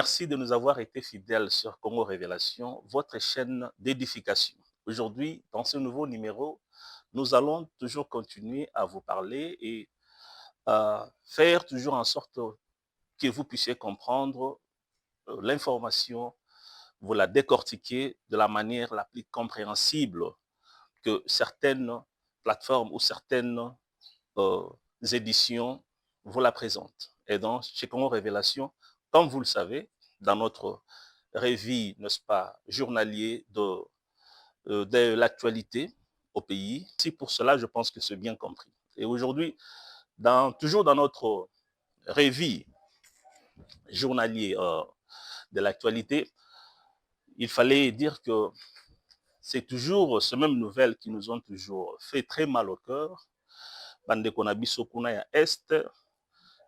Merci de nous avoir été fidèles sur Congo Révélation, votre chaîne d'édification. Aujourd'hui, dans ce nouveau numéro, nous allons toujours continuer à vous parler et faire toujours en sorte que vous puissiez comprendre l'information, vous la décortiquer de la manière la plus compréhensible que certaines plateformes ou certaines euh, éditions vous la présentent. Et donc, chez Congo Révélation, comme vous le savez, dans notre révis, n'est-ce pas, journalier de l'actualité au pays. Si pour cela, je pense que c'est bien compris. Et aujourd'hui, toujours dans notre révis journalier de l'actualité, il fallait dire que c'est toujours ces mêmes nouvelles qui nous ont toujours fait très mal au cœur. Bandeko na biso kuna ya Est,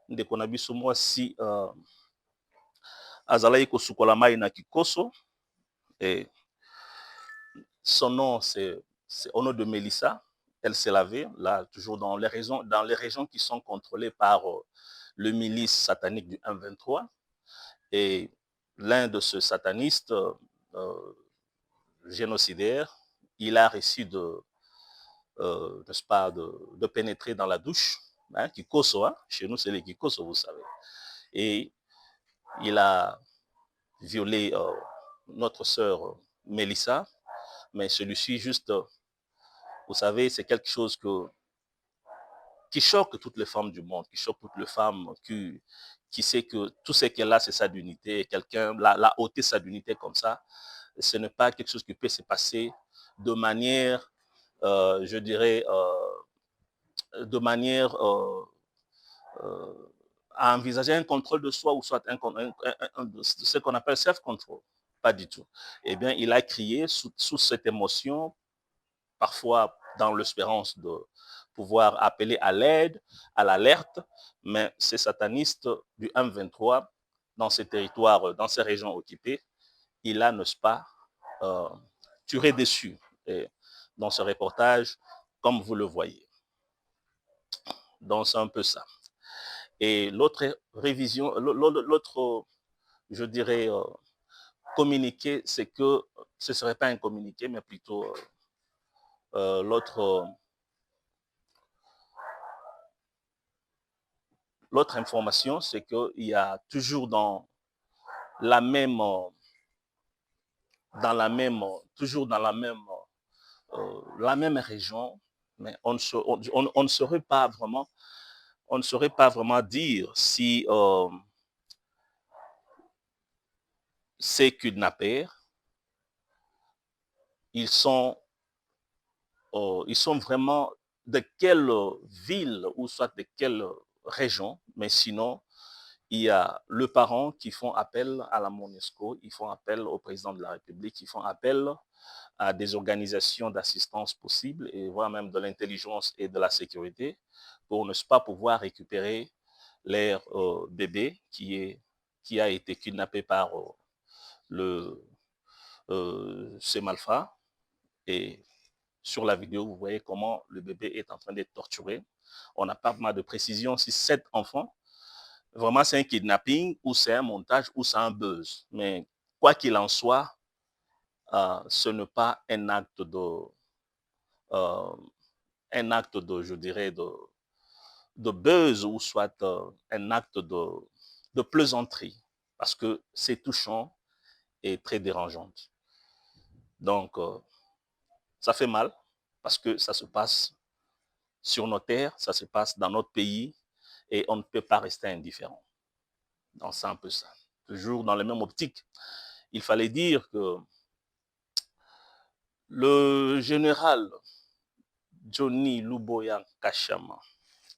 ndeko na biso mwasi azalaki kosukola mai na kikoso, et son nom c'est au nom de Mélissa. Elle s'est lavée là, toujours dans les régions qui sont contrôlées par le milice satanique du M23. Et l'un de ces satanistes génocidaires, il a réussi n'est-ce pas, de pénétrer dans la douche, hein, Kikoso, hein? Chez nous c'est les Kikoso, vous savez. Et il a violé notre sœur Mélissa, mais celui-ci juste, vous savez, c'est quelque chose qui choque toutes les femmes du monde, qui choque toutes les femmes qui sait que tout ce qu'elle a, c'est sa dignité, et quelqu'un l'a ôté sa dignité comme ça. Ce n'est pas quelque chose qui peut se passer de manière, je dirais, de manière à envisager un contrôle de soi ou soit ce qu'on appelle self-control. Pas du tout. Eh bien, il a crié sous cette émotion, parfois dans l'espérance de pouvoir appeler à l'aide, à l'alerte, mais ces satanistes du M23, dans ces territoires, dans ces régions occupées, il a, n'est-ce pas, tiré dessus. Et dans ce reportage, comme vous le voyez. Donc, c'est un peu ça. Et l'autre révision, l'autre, je dirais, communiqué, c'est que ce ne serait pas un communiqué, mais plutôt l'autre information, c'est qu'il y a toujours toujours dans la même région, mais on ne saurait pas vraiment, dire si ces kidnappeurs, ils sont vraiment de quelle ville ou soit de quelle région, mais sinon, il y a le parent qui font appel à la MONUSCO, ils font appel au président de la République, ils font appel à des organisations d'assistance possibles et voire même de l'intelligence et de la sécurité pour ne pas pouvoir récupérer leur bébé qui a été kidnappé par ces malfrats. Et sur la vidéo, vous voyez comment le bébé est en train d'être torturé. On n'a pas vraiment de précision si cet enfant, vraiment c'est un kidnapping ou c'est un montage ou c'est un buzz. Mais quoi qu'il en soit, ce n'est pas un acte de, je dirais, de buzz ou soit un acte de plaisanterie, parce que c'est touchant et très dérangeant. Donc, ça fait mal, parce que ça se passe sur nos terres, ça se passe dans notre pays, et on ne peut pas rester indifférent. Donc, c'est un peu ça. Toujours dans la même optique, il fallait dire que le général Johnny Luboya Kachama,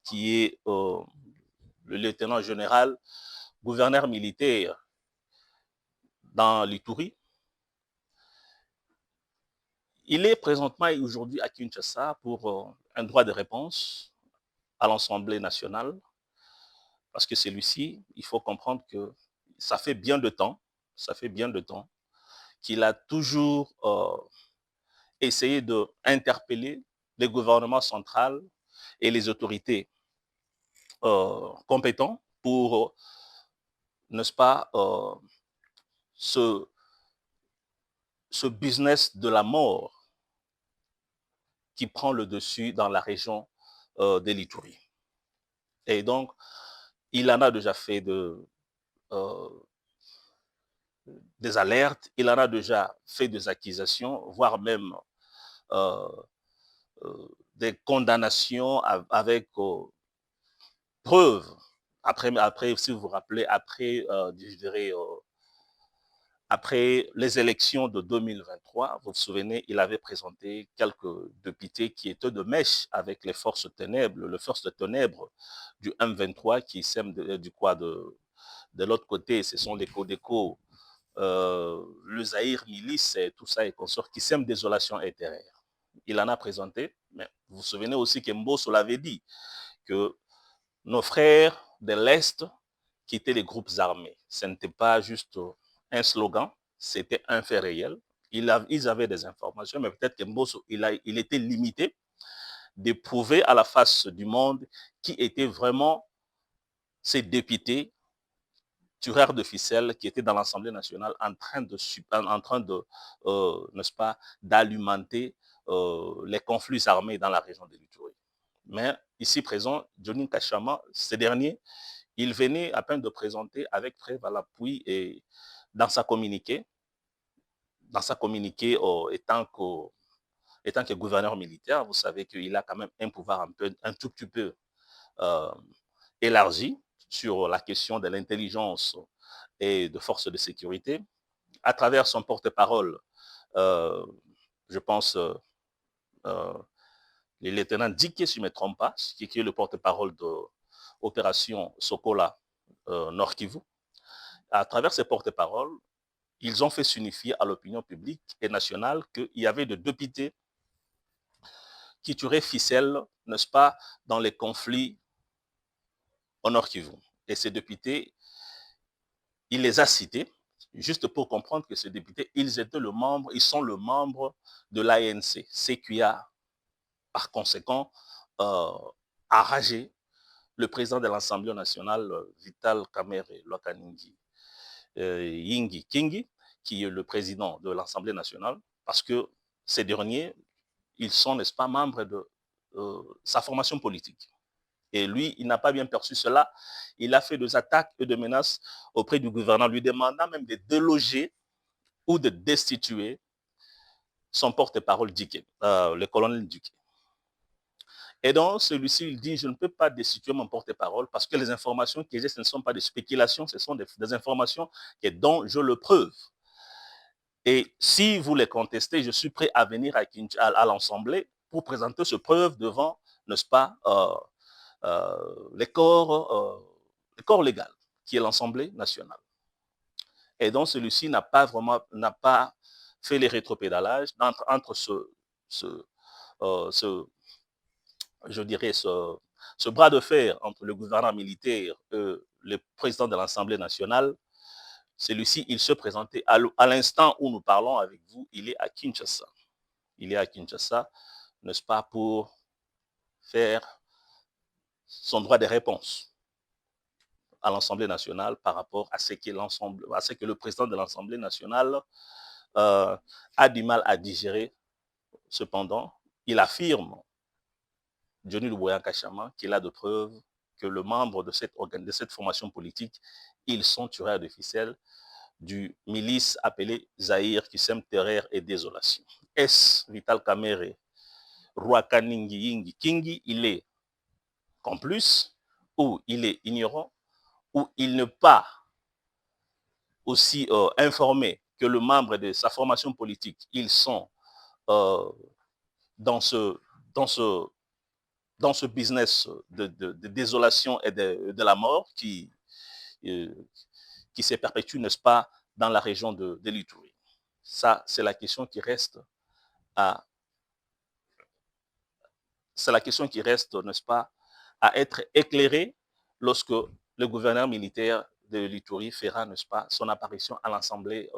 qui est le lieutenant général, gouverneur militaire dans l'Ituri, il est présentement aujourd'hui à Kinshasa pour un droit de réponse à l'Assemblée nationale, parce que celui-ci, il faut comprendre que ça fait bien de temps qu'il a toujours essayé d'interpeller le gouvernement central et les autorités compétents pour, n'est-ce pas, ce business de la mort qui prend le dessus dans la région de l'Ituri. Et donc, il en a déjà fait des alertes, il en a déjà fait des accusations, voire même euh, des condamnations avec preuves. Après, si vous vous rappelez, je dirais, après les élections de 2023, vous vous souvenez, il avait présenté quelques députés qui étaient de mèche avec les forces ténèbres, du M23 qui sèment de l'autre côté, ce sont les Codeco, le Zahir milice et tout ça et consorts qui sèment désolation intérieure. Il en a présenté, mais vous vous souvenez aussi que Mbosso l'avait dit, que nos frères de l'Est qui étaient les groupes armés, ce n'était pas juste un slogan, c'était un fait réel. Ils avaient des informations, mais peut-être que Mbosso, il était limité de prouver à la face du monde qui étaient vraiment ces députés tireurs de ficelles qui étaient dans l'Assemblée nationale en train de n'est-ce pas, d'alimenter les conflits armés dans la région de l'Ituri. Mais ici présent, Johnny Kachama, ce dernier, il venait à peine de présenter avec preuve à l'appui et dans sa communiqué étant que gouverneur militaire, vous savez qu'il a quand même un pouvoir un tout petit peu euh, élargi sur la question de l'intelligence et de forces de sécurité. À travers son porte-parole, euh, je pense, le lieutenant Diké, si je ne me trompe pas, qui est le porte-parole de l'opération Sokola Nord Kivu, à travers ses porte-paroles, ils ont fait signifier à l'opinion publique et nationale qu'il y avait des députés qui tiraient ficelle, n'est-ce pas, dans les conflits au Nord Kivu. Et ces députés, il les a cités, juste pour comprendre que ces députés, ils sont le membre de l'ANC, ce qui a, par conséquent, enragé le président de l'Assemblée nationale, Vital Kamerhe Lwakaningi Yingi Kingi, qui est le président de l'Assemblée nationale, parce que ces derniers, ils sont, n'est-ce pas, membres de sa formation politique. Et lui, il n'a pas bien perçu cela. Il a fait des attaques et des menaces auprès du gouvernement, lui demandant même de déloger ou de destituer son porte-parole Diké, le colonel Diké. Et donc, celui-ci, il dit, je ne peux pas destituer mon porte-parole parce que les informations que j'ai, ce ne sont pas des spéculations, ce sont des informations dont je le preuve. Et si vous les contestez, je suis prêt à venir à l'Assemblée pour présenter ce preuve devant, n'est-ce pas, le corps légal, qui est l'Assemblée nationale. Et donc, celui-ci n'a pas fait les rétropédalages entre je dirais, ce bras de fer entre le gouvernement militaire et le président de l'Assemblée nationale. Celui-ci, il se présentait à l'instant où nous parlons avec vous, il est à Kinshasa. Il est à Kinshasa, n'est-ce pas, pour faire son droit de réponse à l'Assemblée nationale par rapport à ce que le président de l'Assemblée nationale a du mal à digérer. Cependant, il affirme, Johnny Luboya Kachama, qu'il a de preuves que le membre de cette formation politique, ils sont tireurs de ficelle du milice appelé Zahir qui sème terreur et désolation. Est-ce Vital Kamerhe Lwakaningi Yingi Kingi, il est complice ou il est ignorant ou il n'est pas aussi informé que le membre de sa formation politique, ils sont dans ce business de désolation et de la mort qui se perpétue, n'est-ce pas, dans la région de l'Ituri. Ça, c'est la question qui reste n'est-ce pas, à être éclairée lorsque le gouverneur militaire de l'Ituri fera, n'est-ce pas, son apparition à l'Assemblée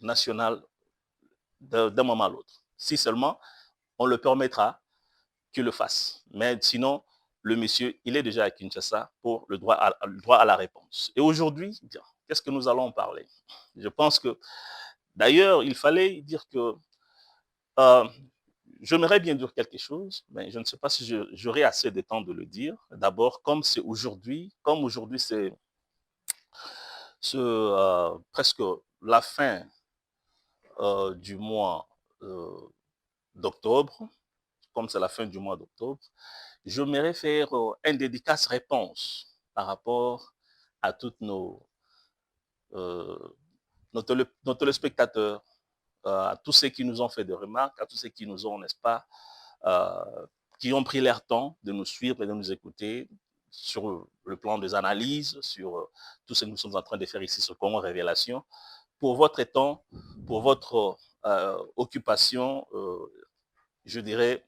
nationale d'un moment à l'autre. Si seulement on le permettra qu'il le fasse. Mais sinon, le monsieur, il est déjà à Kinshasa pour le droit à la réponse. Et aujourd'hui, qu'est-ce que nous allons parler? Je pense que, d'ailleurs, il fallait dire que j'aimerais bien dire quelque chose, mais je ne sais pas si j'aurai assez de temps de le dire. D'abord, comme aujourd'hui c'est presque la fin du mois d'octobre, comme c'est la fin du mois d'octobre, j'aimerais faire un dédicace réponse par rapport à toutes euh, nos téléspectateurs, à tous ceux qui nous ont fait des remarques, à tous ceux qui nous ont, n'est-ce pas, qui ont pris leur temps de nous suivre et de nous écouter sur le plan des analyses, sur tout ce que nous sommes en train de faire ici sur Congo Révélation. Pour votre temps, pour votre occupation, je dirais,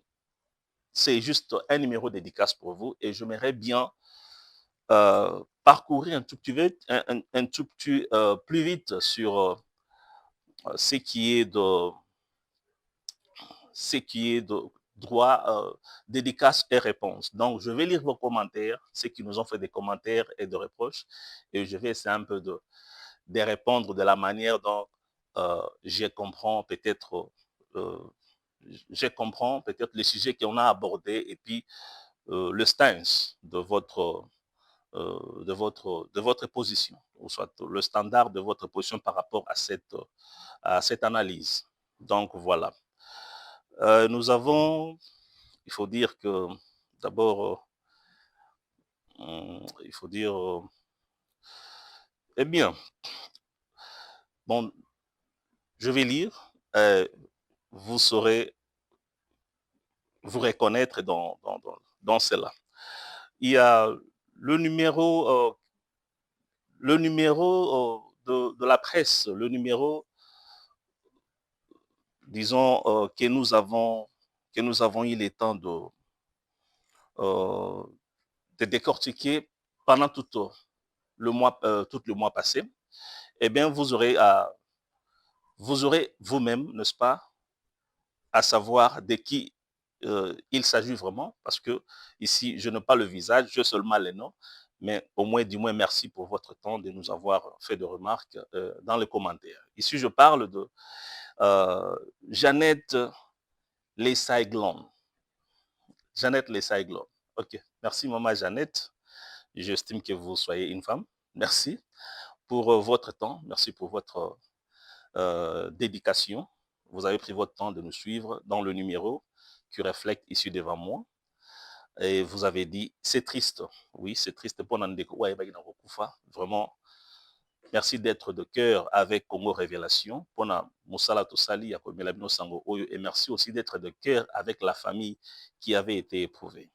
c'est juste un numéro dédicace pour vous et j'aimerais bien parcourir un tout petit plus vite sur ce qui est de droit, dédicace et réponse. Donc, je vais lire vos commentaires, ceux qui nous ont fait des commentaires et des reproches, et je vais essayer un peu de répondre de la manière dont je comprends peut-être les sujets qu'on a abordés et puis le stance de votre position, ou soit le standard de votre position par rapport à cette analyse. Donc, voilà. Nous avons, il faut dire que, d'abord, il faut dire, eh bien, bon, je vais lire, vous saurez vous reconnaître dans cela. Il y a le numéro de la presse, le numéro, disons, que nous avons eu le temps de décortiquer pendant tout le mois passé. Eh bien, vous aurez vous-même, n'est-ce pas, à savoir de qui il s'agit vraiment, parce que ici, je n'ai pas le visage, j'ai seulement les noms, mais au moins, du moins, merci pour votre temps de nous avoir fait de remarques dans les commentaires. Ici, je parle de Jeannette Lesaiglon. Jeannette Lesaiglon. OK. Merci, maman Jeannette. J'estime que vous soyez une femme. Merci pour votre temps. Merci pour votre dédication. Vous avez pris votre temps de nous suivre dans le numéro qui reflète ici devant moi. Et vous avez dit, c'est triste. Oui, c'est triste. Vraiment, merci d'être de cœur avec Congo Révélation. Et merci aussi d'être de cœur avec la famille qui avait été éprouvée.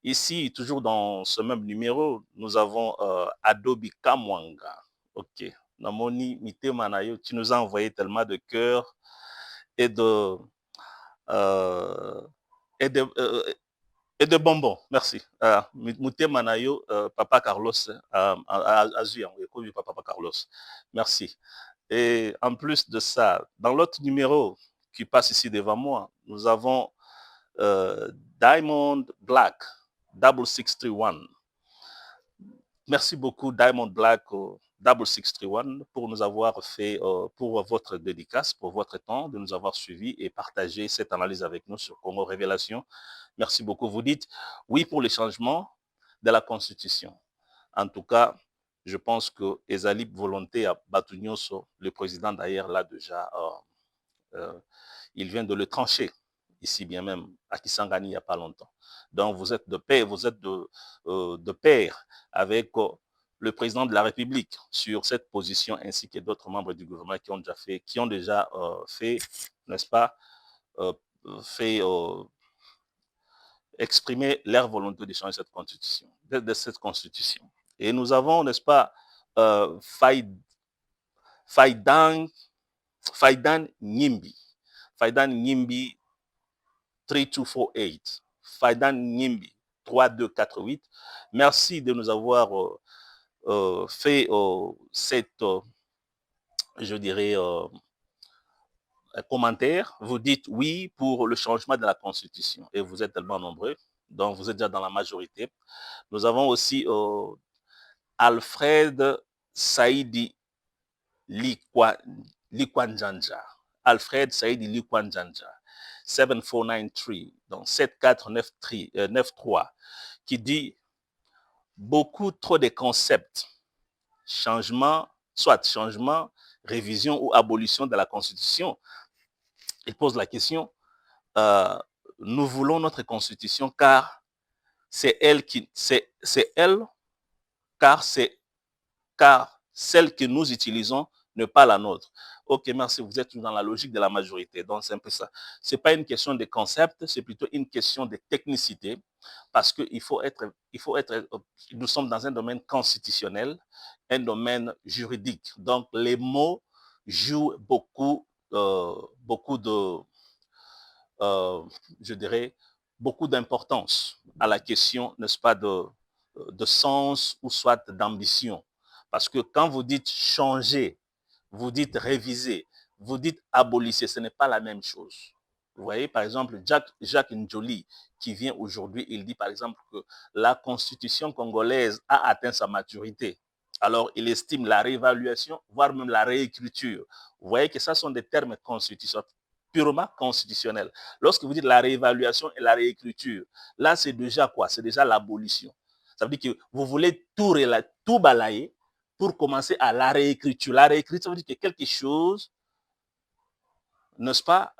Ici, toujours dans ce même numéro, nous avons Adobe Kamwanga. OK. Namoni Mitemanayo, tu nous as envoyé tellement de cœur et de, euh, et de, euh, et de bonbons. Merci. Mitemanayo, Papa Carlos, Azuyan, Papa Carlos. Merci. Et en plus de ça, dans l'autre numéro qui passe ici devant moi, nous avons Diamond Black, 6631. Merci beaucoup, Diamond Black, 6631, pour nous avoir fait, pour votre dédicace, pour votre temps, de nous avoir suivis et partagé cette analyse avec nous sur Congo Révélation. Merci beaucoup. Vous dites oui pour les changements de la Constitution. En tout cas, je pense que Ezali Volonté à Batunyoso, le président d'ailleurs, là déjà, il vient de le trancher, ici bien même, à Kisangani, il n'y a pas longtemps. Donc, vous êtes de pair, vous êtes de pair avec le président de la République sur cette position, ainsi que d'autres membres du gouvernement qui ont déjà fait, n'est-ce pas, fait exprimer leur volonté de changer cette constitution, de cette constitution. Et nous avons, n'est-ce pas, Faidan Nyimbi. Faidan Nyimbi 3248. Faidan Nyimbi 3248. Merci de nous avoir fait cette, je dirais, commentaire. Vous dites oui pour le changement de la Constitution et vous êtes tellement nombreux, donc vous êtes déjà dans la majorité. Nous avons aussi Alfred Saïdi Likwanjanja. Alfred Saïdi Likwanjanja. 7493, donc 7493, qui dit beaucoup trop de concepts, changement, soit changement, révision ou abolition de la Constitution. Il pose la question, nous voulons notre Constitution car c'est elle, car celle que nous utilisons n'est pas la nôtre. Ok, merci, vous êtes dans la logique de la majorité. Donc, c'est un peu ça. Ce n'est pas une question de concept, c'est plutôt une question de technicité, parce que nous sommes dans un domaine constitutionnel, un domaine juridique. Donc, les mots jouent beaucoup je dirais, beaucoup d'importance à la question, n'est-ce pas, de sens ou soit d'ambition. Parce que quand vous dites changer, vous dites réviser, vous dites abolissez, ce n'est pas la même chose. Vous voyez, par exemple, Jacques Njoli, qui vient aujourd'hui, il dit par exemple que la constitution congolaise a atteint sa maturité. Alors, il estime la réévaluation, voire même la réécriture. Vous voyez que ça sont des termes constitutionnels, purement constitutionnels. Lorsque vous dites la réévaluation et la réécriture, là, c'est déjà quoi? C'est déjà l'abolition. Ça veut dire que vous voulez tout balayer pour commencer à la réécriture. La réécriture, ça veut dire que quelque chose, n'est-ce pas,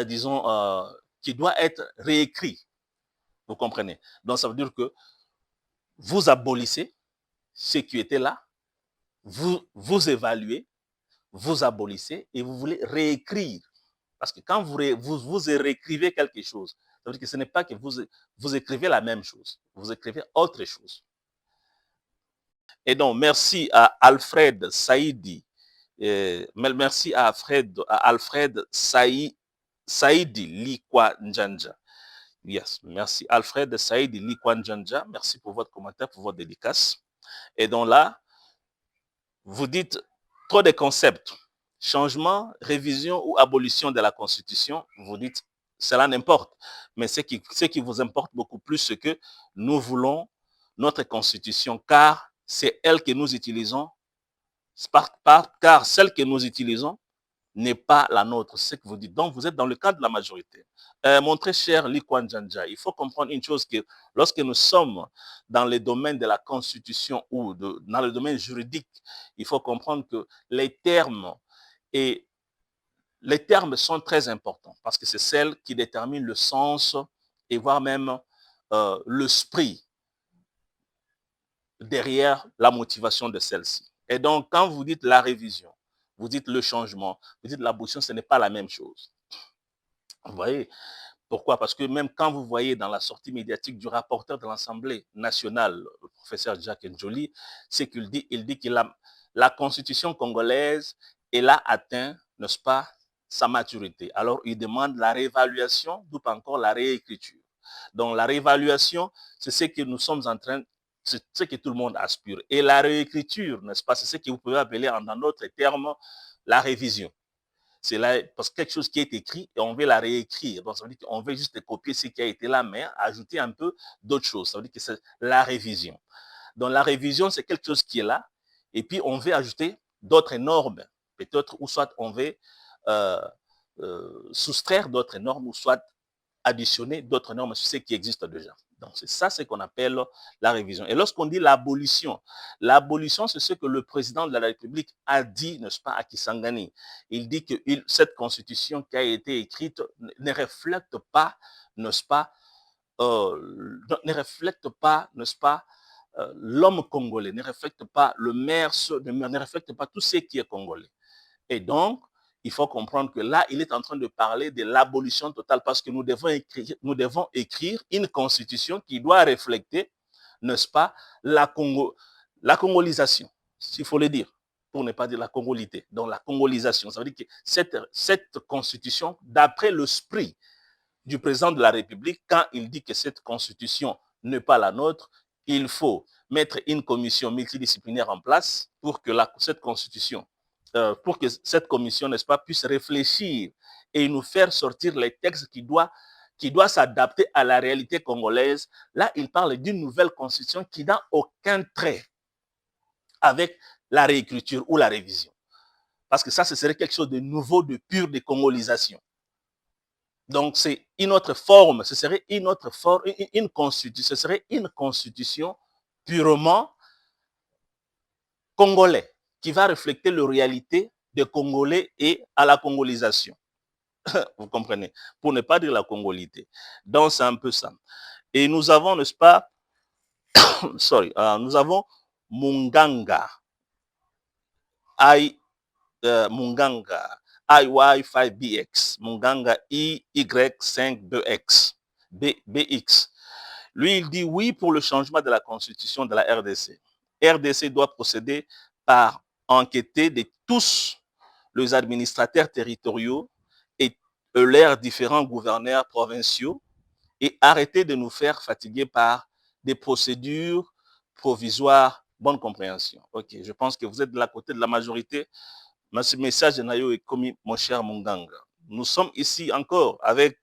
disons, qui doit être réécrit. Vous comprenez? Donc, ça veut dire que vous abolissez ce qui était là, vous évaluez, vous abolissez et vous voulez réécrire. Parce que quand vous réécrivez quelque chose, ça veut dire que ce n'est pas que vous écrivez la même chose, vous écrivez autre chose. Et donc, merci à Alfred Saïdi, merci à Alfred Saïdi Likwanjanja. Yes, merci Alfred Saïdi Likwanjanja. Merci pour votre commentaire, pour votre dédicace. Et donc là, vous dites trop de concepts. Changement, révision ou abolition de la Constitution, vous dites, cela n'importe. Mais ce qui vous importe beaucoup plus, c'est que nous voulons notre Constitution, car c'est elle que nous utilisons, car celle que nous utilisons n'est pas la nôtre, c'est ce que vous dites. Donc, vous êtes dans le cadre de la majorité. Mon très cher Likwanjanja, il faut comprendre une chose, que lorsque nous sommes dans le domaine de la Constitution ou dans le domaine juridique, il faut comprendre que les termes sont très importants parce que c'est celles qui déterminent le sens et voire même l'esprit derrière la motivation de celle-ci. Et donc, quand vous dites la révision, vous dites le changement, vous dites l'abolition, ce n'est pas la même chose. Vous voyez? Pourquoi? Parce que même quand vous voyez dans la sortie médiatique du rapporteur de l'Assemblée nationale, le professeur Jacques Njoli, c'est qu'il dit, que la constitution congolaise, elle a atteint, n'est-ce pas, sa maturité. Alors, il demande la réévaluation, d'où encore la réécriture. Donc, la réévaluation, c'est ce que nous sommes en train, c'est ce que tout le monde aspire. Et la réécriture, n'est-ce pas, c'est ce que vous pouvez appeler en d'autres termes la révision. C'est là, parce que quelque chose qui est écrit et on veut la réécrire. Donc, ça veut dire qu'on veut juste copier ce qui a été là, mais ajouter un peu d'autres choses. Ça veut dire que c'est la révision. Donc, la révision, c'est quelque chose qui est là, et puis on veut ajouter d'autres normes, peut-être, ou soit on veut soustraire d'autres normes, ou soit additionner d'autres normes sur ce qui existe déjà. Donc, c'est ça ce qu'on appelle la révision. Et lorsqu'on dit l'abolition, c'est ce que le président de la République a dit, n'est-ce pas, à Kisangani. Il dit que cette constitution qui a été écrite ne reflète pas, n'est-ce pas, l'homme congolais, ne reflète pas le maire, ne reflète pas tout ce qui est congolais. Et donc, il faut comprendre que là, il est en train de parler de l'abolition totale parce que nous devons écrire une constitution qui doit refléter, n'est-ce pas, la congolisation, s'il faut le dire, pour ne pas dire la congolité. Donc, la congolisation, ça veut dire que cette constitution, d'après l'esprit du président de la République, quand il dit que cette constitution n'est pas la nôtre, il faut mettre une commission multidisciplinaire en place pour que cette constitution, pour que cette commission, n'est-ce pas, puisse réfléchir et nous faire sortir les textes qui doit s'adapter à la réalité congolaise. Là, il parle d'une nouvelle constitution qui n'a aucun trait avec la réécriture ou la révision. Parce que ça, ce serait quelque chose de nouveau, de pure décongolisation. Donc, c'est une autre forme, ce serait une autre forme, une constitution, ce serait une constitution purement congolais, qui va refléter la réalité des Congolais et à la congolisation. Vous comprenez? Pour ne pas dire la congolité. Donc, c'est un peu ça. Et nous avons, n'est-ce pas, nous avons Munganga, Munganga, IY5BX, Munganga IY5BX, BX. Lui, il dit oui pour le changement de la constitution de la RDC. RDC doit procéder par enquêter de tous les administrateurs territoriaux et leurs différents gouverneurs provinciaux et arrêter de nous faire fatiguer par des procédures provisoires. Bonne compréhension. Ok, je pense que vous êtes de la côté de la majorité. Mais ce message est commis, mon cher Munganga. Nous sommes ici encore avec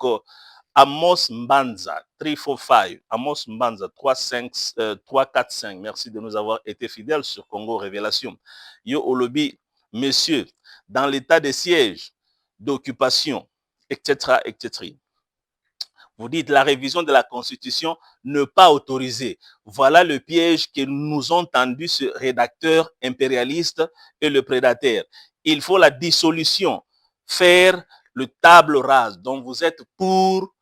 Amos Mbanza, 345. Amos Mbanza, 345. Merci de nous avoir été fidèles sur Congo Révélation. Yo Olobi, messieurs, dans l'état de siège, d'occupation, etc., etc. Vous dites la révision de la Constitution ne pas autorisée. Voilà le piège que nous ont tendu ce rédacteur impérialiste et le prédateur. Il faut la dissolution, faire le table rase dont vous êtes pour,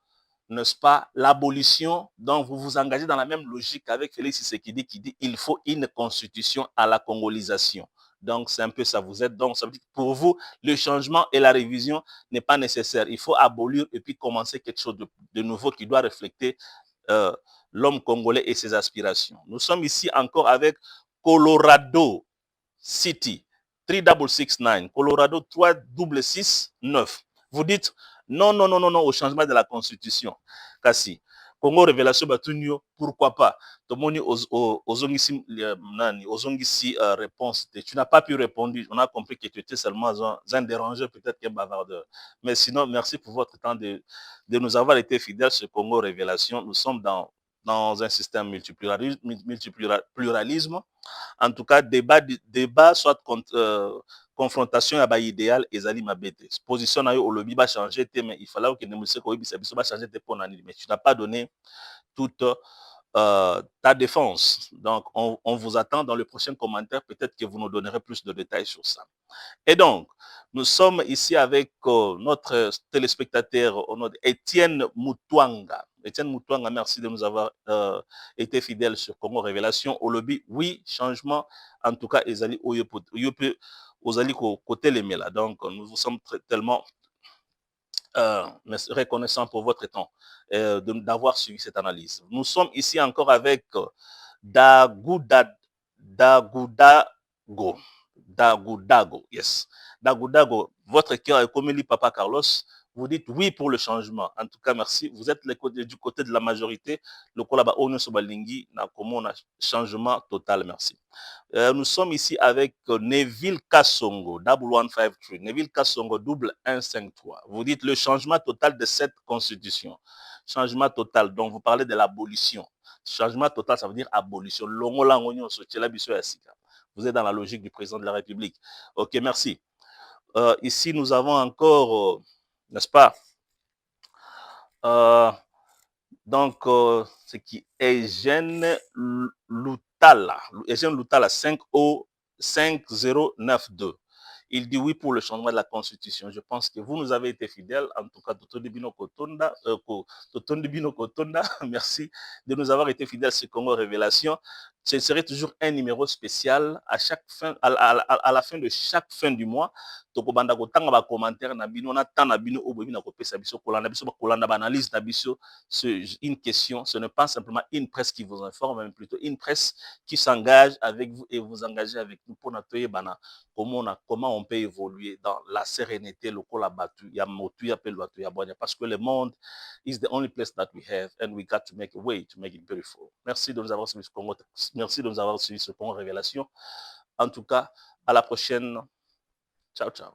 n'est-ce pas, l'abolition, donc vous vous engagez dans la même logique avec Félix Tshisekedi qui dit il faut une constitution à la congolisation. Donc, c'est un peu ça, vous êtes. Donc, ça veut dire que pour vous, le changement et la révision n'est pas nécessaire. Il faut abolir et puis commencer quelque chose de nouveau qui doit refléter l'homme congolais et ses aspirations. Nous sommes ici encore avec Colorado City, 3669, Colorado 3669. Vous dites non, non, non, non, non au changement de la Constitution. Kasi, Congo Révélation Batunio, pourquoi pas? Tomoni ozongisi réponse. Tu n'as pas pu répondre. On a compris que tu étais seulement un dérangeur, peut-être qu'un bavardeur. Mais sinon, merci pour votre temps de nous avoir été fidèles sur Congo Révélation. Nous sommes dans un système multipluralisme. En tout cas, débat soit confrontation à idéal et zali mabete. Position na yo au lobby va changer, mais il fallait que nous va changer pour l'année. Mais tu n'as pas donné toute ta défense. Donc, on vous attend dans le prochain commentaire. Peut-être que vous nous donnerez plus de détails sur ça. Et donc, nous sommes ici avec notre téléspectateur Étienne Moutouanga. Étienne Moutouanga, merci de nous avoir été fidèles sur Congo Révélation. Au lobby, oui, changement. En tout cas, Ezali Ozali côté les là. Donc, nous vous sommes tellement reconnaissants pour votre temps d'avoir suivi cette analyse. Nous sommes ici encore avec Dagudago. Dagudago, yes. Dagudago, votre cœur est comme lui, Papa Carlos. Vous dites oui pour le changement. En tout cas, merci. Vous êtes du côté de la majorité. Le Kolaba Ono Sobalingi n'a comme un changement total. Merci. Nous sommes ici avec Neville Kassongo, 1153. Neville Kassongo, 1153. Vous dites le changement total de cette constitution. Changement total. Donc, vous parlez de l'abolition. Changement total, ça veut dire abolition. Vous êtes dans la logique du président de la République. Ok, merci. Ici, nous avons encore, n'est-ce pas, donc, ce qui est Eugène Loutala. Eugène Loutala, 5092. Il dit oui pour le changement de la Constitution. Je pense que vous nous avez été fidèles. En tout cas, Totondibino Kotonda, merci de nous avoir été fidèles sur Congo Révélation. Ce serait toujours un numéro spécial à la fin de chaque fin du mois. Tokobanda kotanga ba commentaire na bino na tan na bino obobi na kopesa biso kolanda ba analyse na biso. Une question, ce n'est pas simplement une presse qui vous informe, mais plutôt une presse qui s'engage avec vous et vous engagez avec nous pour notre comment on peut évoluer dans la sérénité, le col abattu, parce que le monde is the only place that we have and we got to make a way to make it beautiful. Merci de nous avoir suivi ce Congo Révélation. En tout cas, à la prochaine. Ciao, ciao.